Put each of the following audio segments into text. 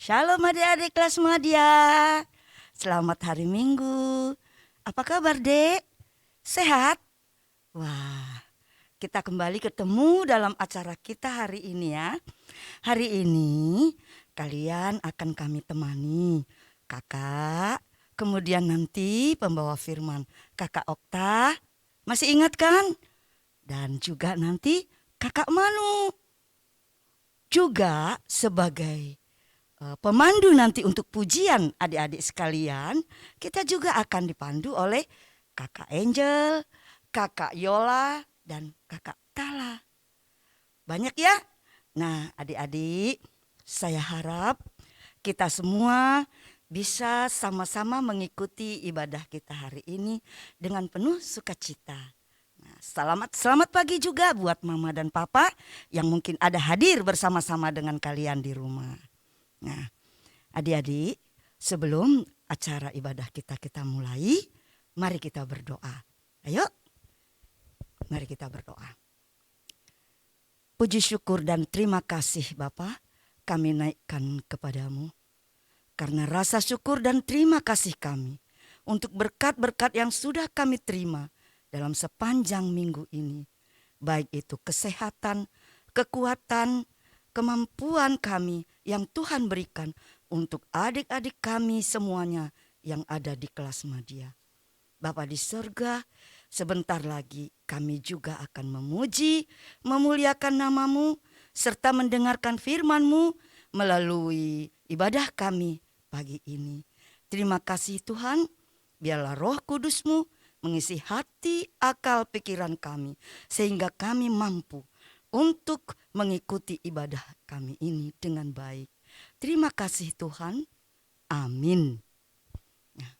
Shalom adik-adik kelas Madya. Selamat hari Minggu. Apa kabar, Dek? Sehat? Wah, kita kembali ketemu dalam acara kita hari ini ya. Hari ini kalian akan kami temani Kakak, kemudian nanti pembawa firman Kakak Okta. Masih ingat kan? Dan juga nanti Kakak Manu. Juga sebagai pemandu nanti untuk pujian adik-adik sekalian, kita juga akan dipandu oleh Kakak Angel, Kakak Yola, dan Kakak Tala. Banyak ya? Nah adik-adik, saya harap kita semua bisa sama-sama mengikuti ibadah kita hari ini dengan penuh sukacita. Nah, selamat pagi juga buat Mama dan Papa yang mungkin ada hadir bersama-sama dengan kalian di rumah. Nah, adik-adik, sebelum acara ibadah kita mulai, mari kita berdoa. Ayo, mari kita berdoa. Puji syukur dan terima kasih Bapa, kami naikkan kepadamu. Karena rasa syukur dan terima kasih kami untuk berkat-berkat yang sudah kami terima dalam sepanjang minggu ini. Baik itu kesehatan, kekuatan, kemampuan kami yang Tuhan berikan untuk adik-adik kami semuanya yang ada di kelas Madya. Bapa di surga, sebentar lagi kami juga akan memuji, memuliakan nama-Mu, serta mendengarkan firman-Mu melalui ibadah kami pagi ini. Terima kasih Tuhan, biarlah Roh Kudus-Mu mengisi hati, akal, pikiran kami, sehingga kami mampu untuk mengikuti ibadah kami ini dengan baik. Terima kasih Tuhan. Amin. Nah,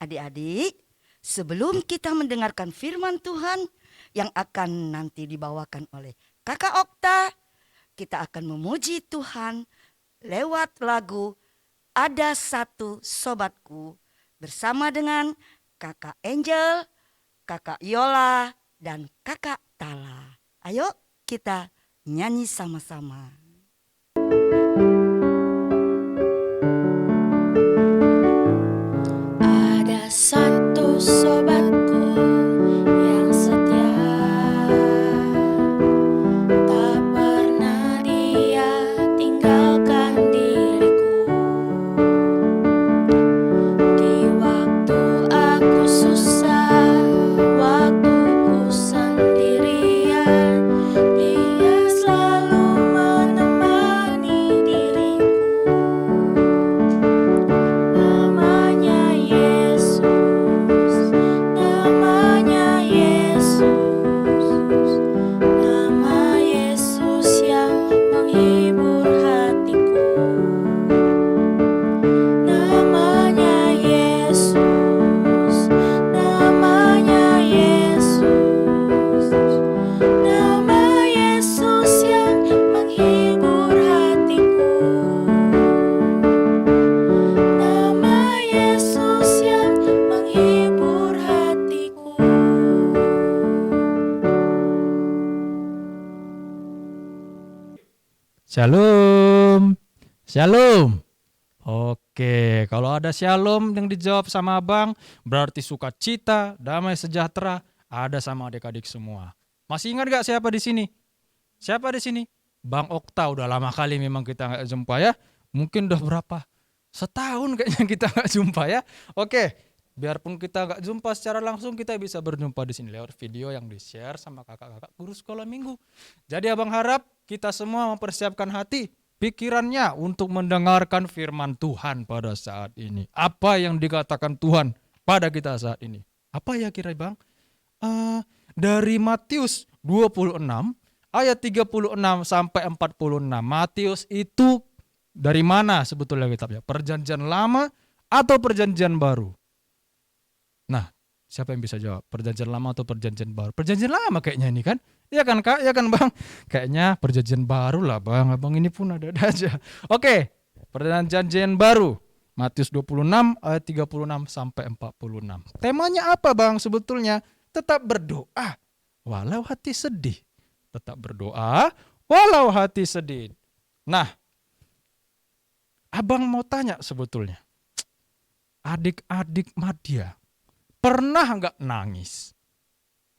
adik-adik, sebelum kita mendengarkan firman Tuhan yang akan nanti dibawakan oleh Kakak Okta, kita akan memuji Tuhan lewat lagu Ada Satu Sobatku bersama dengan Kakak Angel, Kakak Yola, dan Kakak Tala. Ayo kita nyanyi sama-sama. Ada satu sobatku yang setia, tak pernah dia tinggalkan diriku. Di waktu aku susah, waktu ku sendirian, dia selalu menemani diriku. Namanya Yesus, namanya Yesus, nama Yesus yang menghibur hatiku. Namanya Yesus, namanya Yesus, nama Yesus yang menghibur hatiku. Nama Yesus yang menghibur hatiku. Shalom, shalom. Oke, kalau ada shalom yang dijawab sama abang, berarti sukacita, damai sejahtera ada sama adik-adik semua. Masih ingat gak siapa di sini? Siapa di sini? Bang Okta, udah lama kali memang kita nggak jumpa ya. Mungkin udah berapa? Setahun kayaknya kita nggak jumpa ya. Oke, biarpun kita nggak jumpa secara langsung, kita bisa berjumpa di sini lewat video yang di-share sama kakak-kakak guru sekolah minggu. Jadi abang harap kita semua mempersiapkan hati, pikirannya untuk mendengarkan firman Tuhan pada saat ini. Apa yang dikatakan Tuhan pada kita saat ini? Apa ya kira bang? Dari Matius 26 ayat 36 sampai 46. Matius itu dari mana sebetulnya kitabnya? Perjanjian lama atau perjanjian baru? Nah, siapa yang bisa jawab? Perjanjian lama atau perjanjian baru? Perjanjian lama kayaknya ini kan? Iya kan Kak? Iya kan Bang? Kayaknya perjanjian baru lah Bang. Abang ini pun ada-ada aja. Oke, perjanjian baru. Matius 26 ayat 36 sampai 46. Temanya apa Bang sebetulnya? Tetap berdoa walau hati sedih. Tetap berdoa walau hati sedih. Nah, Abang mau tanya sebetulnya, adik-adik Madya pernah nggak nangis?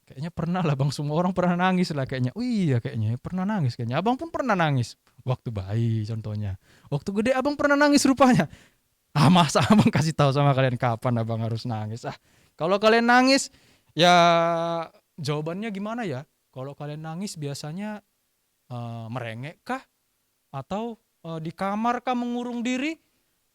Kayaknya pernah lah bang, semua orang pernah nangis lah kayaknya. Oh iya kayaknya pernah nangis kayaknya. Abang pun pernah nangis waktu bayi contohnya. Waktu gede abang pernah nangis rupanya. Masa abang kasih tahu sama kalian kapan abang harus nangis? Kalau kalian nangis ya jawabannya gimana ya? Kalau kalian nangis biasanya merengek kah? Atau di kamar kah mengurung diri?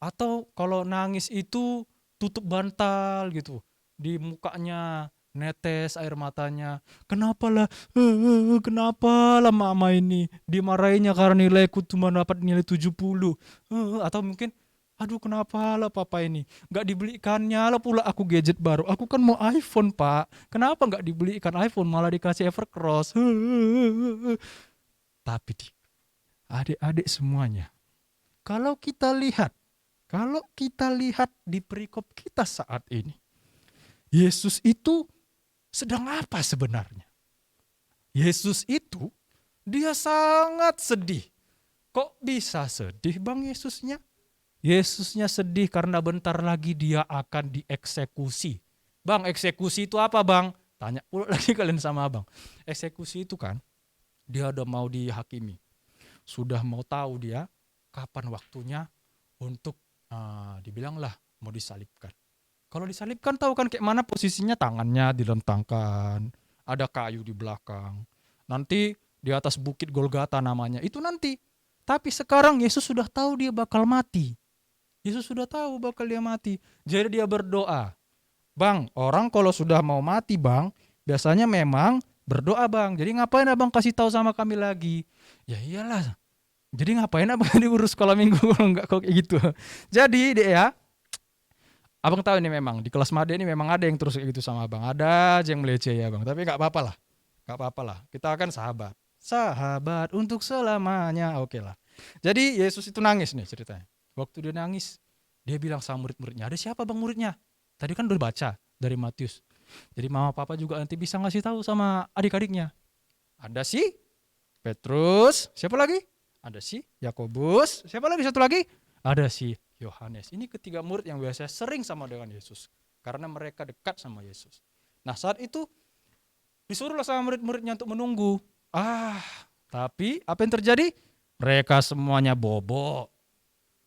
Atau kalau nangis itu tutup bantal gitu, di mukanya netes air matanya. Kenapa lah mama ini dimarahinnya karena nilaiku cuma dapat nilai 70. Atau mungkin aduh kenapa lah papa ini nggak dibelikannya lah pula aku gadget baru, aku kan mau iPhone pak, kenapa nggak dibelikan iPhone malah dikasih Evercross. Tapi adik-adik semuanya, kalau kita lihat di perikop kita saat ini, Yesus itu sedang apa sebenarnya? Yesus itu dia sangat sedih. Kok bisa sedih bang Yesusnya? Yesusnya sedih karena bentar lagi dia akan dieksekusi. Bang, eksekusi itu apa bang? Tanya pula lagi kalian sama abang. Eksekusi itu kan dia udah mau dihakimi. Sudah mau tahu dia kapan waktunya untuk dibilanglah mau disalibkan. Kalau disalibkan tahu kan kayak mana posisinya, tangannya dilentangkan, ada kayu di belakang. Nanti di atas bukit Golgata namanya, itu nanti. Tapi sekarang Yesus sudah tahu dia bakal mati. Yesus sudah tahu bakal dia mati. Jadi dia berdoa. Bang, orang kalau sudah mau mati bang, biasanya memang berdoa bang. Jadi ngapain abang kasih tahu sama kami lagi? Ya iyalah. Jadi ngapain abang diurus sekolah minggu kalau enggak kok kayak gitu. Jadi deh ya, abang tahu ini memang di kelas Made ini memang ada yang terus kayak gitu sama abang. Ada aja yang meleceh ya bang. Tapi nggak apa-apa lah. Nggak apa-apa lah. Kita akan sahabat. Sahabat untuk selamanya. Oke lah. Jadi Yesus itu nangis nih ceritanya. Waktu dia nangis, dia bilang sama murid-muridnya, ada siapa bang muridnya? Tadi kan udah baca dari Matius. Jadi mama papa juga nanti bisa ngasih tahu sama adik-adiknya. Ada si Petrus, siapa lagi? Ada si Yakobus, siapa lagi satu lagi? Ada si Yohanes. Ini ketiga murid yang biasa sering sama dengan Yesus. Karena mereka dekat sama Yesus. Nah saat itu disuruhlah sama murid-muridnya untuk menunggu. Tapi apa yang terjadi? Mereka semuanya bobo.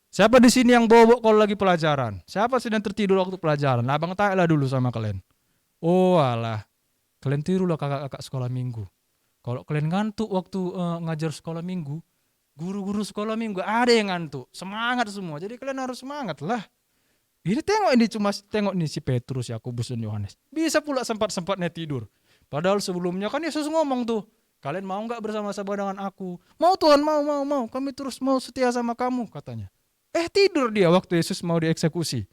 Siapa di sini yang bobo kalau lagi pelajaran? Siapa sih yang tertidur waktu pelajaran? Nah, abang tanya lah dulu sama kalian. Oh alah, kalian tirulah kakak-kakak sekolah minggu. Kalau kalian ngantuk waktu ngajar sekolah minggu, guru-guru sekolah minggu ada yang ngantuk. Semangat semua, jadi kalian harus semangat lah. Ini cuma tengok nih si Petrus, Yakobus dan Yohanes. Bisa pula sempat-sempatnya tidur. Padahal sebelumnya kan Yesus ngomong tuh, kalian mau gak bersama-sama dengan aku? Mau Tuhan, mau. Kami terus mau setia sama kamu katanya. Tidur dia waktu Yesus mau dieksekusi.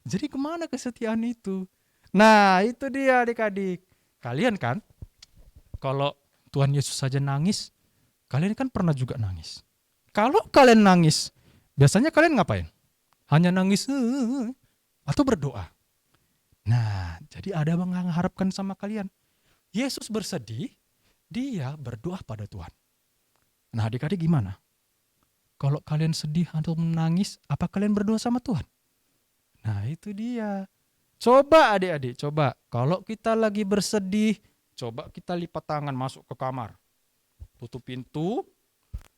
Jadi kemana kesetiaan itu? Nah itu dia adik-adik. Kalian kan kalau Tuhan Yesus saja nangis, kalian kan pernah juga nangis. Kalau kalian nangis, biasanya kalian ngapain? Hanya nangis atau berdoa? Nah jadi ada yang mengharapkan sama kalian. Yesus bersedih, dia berdoa pada Tuhan. Nah adik-adik gimana? Kalau kalian sedih atau menangis, apa kalian berdoa sama Tuhan? Nah itu dia. Coba adik-adik, coba. Kalau kita lagi bersedih, coba kita lipat tangan masuk ke kamar. Tutup pintu,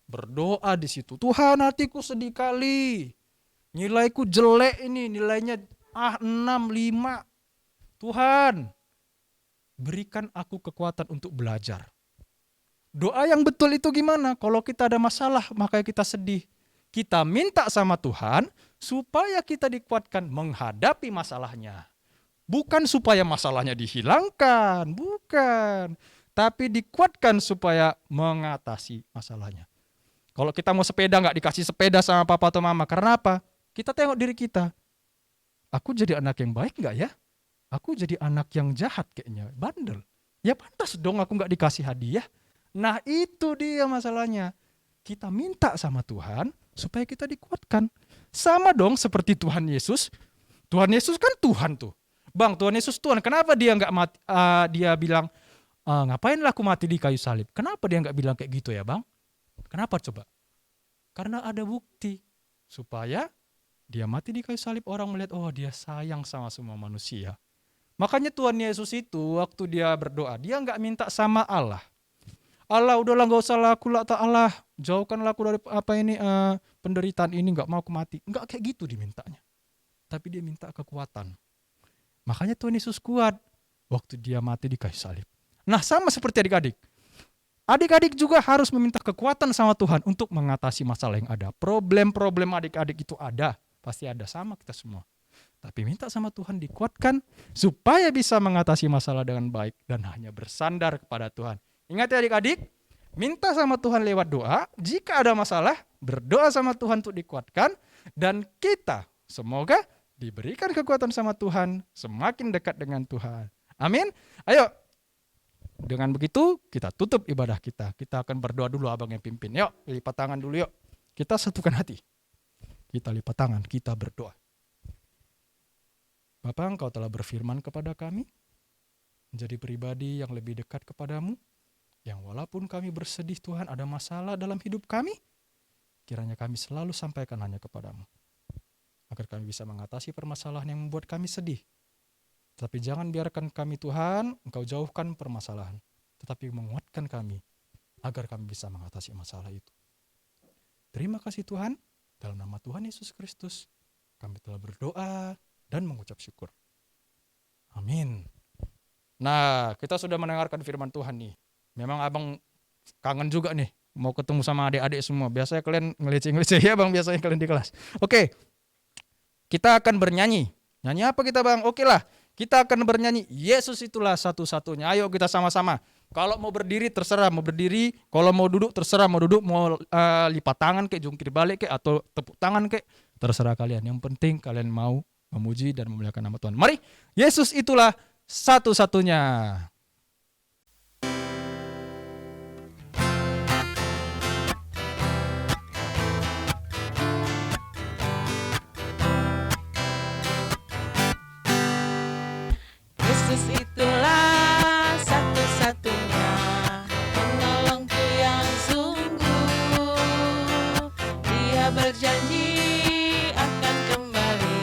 berdoa di situ. Tuhan hatiku sedih kali. Nilaiku jelek ini, nilainya 6, 5. Tuhan, berikan aku kekuatan untuk belajar. Doa yang betul itu gimana? Kalau kita ada masalah, makanya kita sedih. Kita minta sama Tuhan supaya kita dikuatkan menghadapi masalahnya. Bukan supaya masalahnya dihilangkan, bukan. Tapi dikuatkan supaya mengatasi masalahnya. Kalau kita mau sepeda nggak dikasih sepeda sama papa atau mama, karena apa? Kita tengok diri kita. Aku jadi anak yang baik nggak ya? Aku jadi anak yang jahat kayaknya, bandel. Ya pantas dong aku nggak dikasih hadiah. Nah itu dia masalahnya. Kita minta sama Tuhan supaya kita dikuatkan. Sama dong seperti Tuhan Yesus. Tuhan Yesus kan Tuhan tuh. Bang, Tuhan Yesus Tuhan. Kenapa dia nggak mati? Dia bilang, ngapainlah aku mati di kayu salib? Kenapa dia nggak bilang kayak gitu ya bang? Kenapa coba? Karena ada bukti. Supaya dia mati di kayu salib, orang melihat, oh dia sayang sama semua manusia. Makanya Tuhan Yesus itu waktu dia berdoa, dia nggak minta sama Allah. Allah udahlah nggak usah laku lah, tak Allah jauhkanlah aku dari penderitaan ini, nggak mau aku mati. Nggak kayak gitu dimintanya. Tapi dia minta kekuatan. Makanya Tuhan Yesus kuat waktu dia mati di kayu salib. Nah sama seperti adik-adik. Adik-adik juga harus meminta kekuatan sama Tuhan untuk mengatasi masalah yang ada. Problem-problem adik-adik itu ada. Pasti ada, sama kita semua. Tapi minta sama Tuhan dikuatkan supaya bisa mengatasi masalah dengan baik dan hanya bersandar kepada Tuhan. Ingat ya adik-adik, minta sama Tuhan lewat doa. Jika ada masalah, berdoa sama Tuhan untuk dikuatkan. Dan kita semoga diberikan kekuatan sama Tuhan, semakin dekat dengan Tuhan. Amin. Ayo, dengan begitu kita tutup ibadah kita. Kita akan berdoa dulu, abang yang pimpin. Yuk, lipat tangan dulu yuk. Kita satukan hati. Kita lipat tangan, kita berdoa. Bapa, Engkau telah berfirman kepada kami, menjadi pribadi yang lebih dekat kepadamu, yang walaupun kami bersedih Tuhan ada masalah dalam hidup kami, kiranya kami selalu sampaikan hanya kepadamu. Agar kami bisa mengatasi permasalahan yang membuat kami sedih. Tetapi jangan biarkan kami Tuhan, Engkau jauhkan permasalahan. Tetapi menguatkan kami, agar kami bisa mengatasi masalah itu. Terima kasih Tuhan, dalam nama Tuhan Yesus Kristus, kami telah berdoa dan mengucap syukur. Amin. Nah, kita sudah mendengarkan firman Tuhan nih. Memang abang kangen juga nih, mau ketemu sama adik-adik semua. Biasanya kalian ngeleceh-ngeleceh ya bang, biasanya kalian di kelas. Oke. Kita akan bernyanyi. Nyanyi apa kita bang? Oke lah. Kita akan bernyanyi Yesus itulah satu-satunya. Ayo kita sama-sama. Kalau mau berdiri terserah mau berdiri. Kalau mau duduk terserah mau duduk. Mau lipat tangan kek, jungkir balik kek, atau tepuk tangan kek. Terserah kalian. Yang penting kalian mau memuji dan memuliakan nama Tuhan. Mari. Yesus itulah satu-satunya. Yesus itulah satu-satunya penolongku yang sungguh. Dia berjanji akan kembali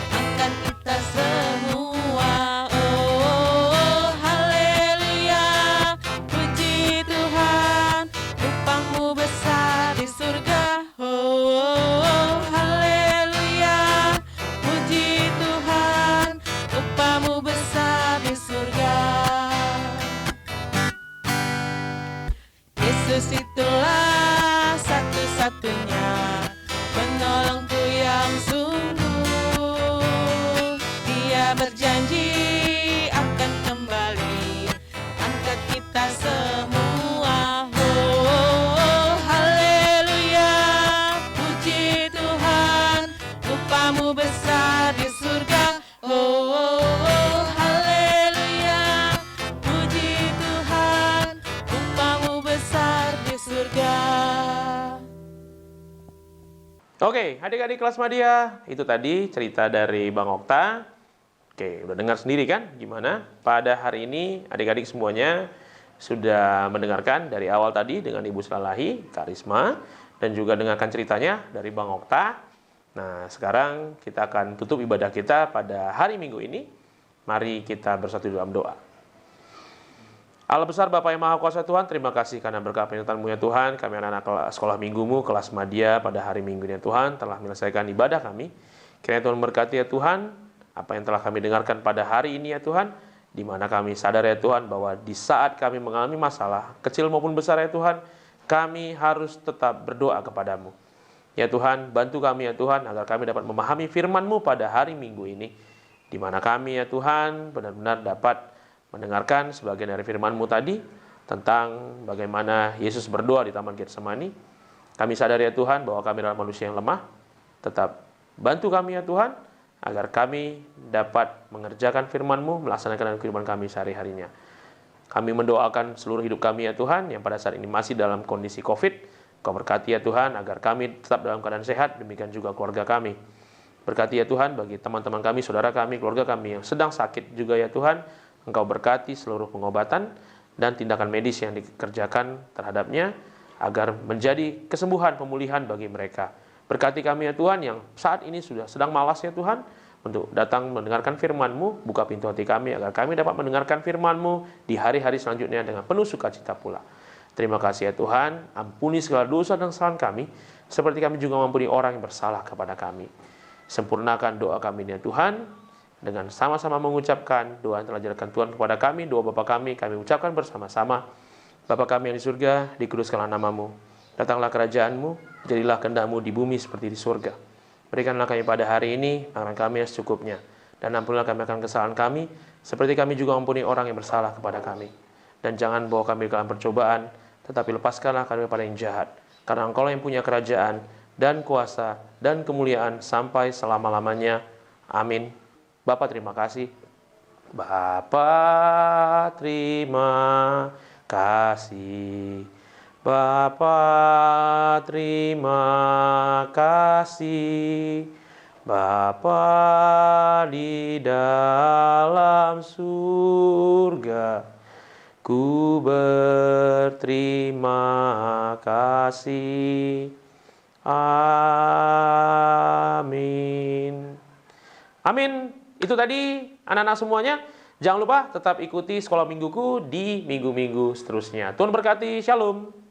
angkat kita semua. Oh, haleluya, puji Tuhan, upahmu besar di surga. Oh, haleluya, puji Tuhan, upahmu besar di surga. Yesus itulah satu-satunya penolongku yang sungguh. Dia berjanji akan kembali angkat kita semua. Oh, haleluya, puji Tuhan, upahmu besar di surga. Oh, haleluya, puji Tuhan, upahmu besar di surga. Oke, adik-adik kelas Madya, itu tadi cerita dari Bang Okta. Oke, udah dengar sendiri kan gimana? Pada hari ini adik-adik semuanya sudah mendengarkan dari awal tadi dengan Ibu Slalahi, Karisma, dan juga dengarkan ceritanya dari Bang Okta. Nah, sekarang kita akan tutup ibadah kita pada hari Minggu ini. Mari kita bersatu dalam doa. Allah besar Bapa yang Maha Kuasa Tuhan, terima kasih karena berkat penyertaan-Mu ya Tuhan. Kami anak-anak sekolah minggumu, kelas Madya pada hari Minggu ini ya Tuhan, telah menyelesaikan ibadah kami. Kiranya Tuhan berkati ya Tuhan, apa yang telah kami dengarkan pada hari ini ya Tuhan, di mana kami sadar ya Tuhan bahwa di saat kami mengalami masalah, kecil maupun besar ya Tuhan, kami harus tetap berdoa kepadamu. Ya Tuhan, bantu kami ya Tuhan, agar kami dapat memahami firman-Mu pada hari Minggu ini, di mana kami ya Tuhan benar-benar dapat mendengarkan sebagian dari firman-Mu tadi tentang bagaimana Yesus berdoa di Taman Getsemani. Kami sadar ya Tuhan bahwa kami adalah manusia yang lemah. Tetap bantu kami ya Tuhan agar kami dapat mengerjakan firman-Mu, melaksanakan firman kami sehari-harinya. Kami mendoakan seluruh hidup kami ya Tuhan yang pada saat ini masih dalam kondisi COVID. Kau berkati ya Tuhan agar kami tetap dalam keadaan sehat, demikian juga keluarga kami. Berkati ya Tuhan bagi teman-teman kami, saudara kami, keluarga kami yang sedang sakit juga ya Tuhan. Engkau berkati seluruh pengobatan dan tindakan medis yang dikerjakan terhadapnya agar menjadi kesembuhan, pemulihan bagi mereka. Berkati kami ya Tuhan yang saat ini sudah sedang malas ya Tuhan untuk datang mendengarkan firman-Mu. Buka pintu hati kami agar kami dapat mendengarkan firman-Mu di hari-hari selanjutnya dengan penuh sukacita pula. Terima kasih ya Tuhan, ampuni segala dosa dan kesalahan kami, seperti kami juga mengampuni orang yang bersalah kepada kami. Sempurnakan doa kami ya Tuhan, dengan sama-sama mengucapkan doa yang telah diajarkan Tuhan kepada kami, doa Bapa kami ucapkan bersama-sama. Bapa kami yang di surga, dikuduskanlah nama-Mu. Datanglah kerajaan-Mu, jadilah kehendak-Mu di bumi seperti di surga. Berikanlah kami pada hari ini makanan kami yang secukupnya, dan ampunilah kami akan kesalahan kami, seperti kami juga mengampuni orang yang bersalah kepada kami. Dan jangan bawa kami ke dalam percobaan, tetapi lepaskanlah kami pada yang jahat. Karena Engkau yang punya kerajaan, dan kuasa, dan kemuliaan sampai selama-lamanya. Amin. Bapa terima kasih. Bapa terima kasih. Bapa terima kasih. Bapa di dalam surga, ku berterima kasih. Amin. Amin. Itu tadi anak-anak semuanya. Jangan lupa tetap ikuti sekolah mingguku di minggu-minggu seterusnya. Tuhan berkati. Shalom.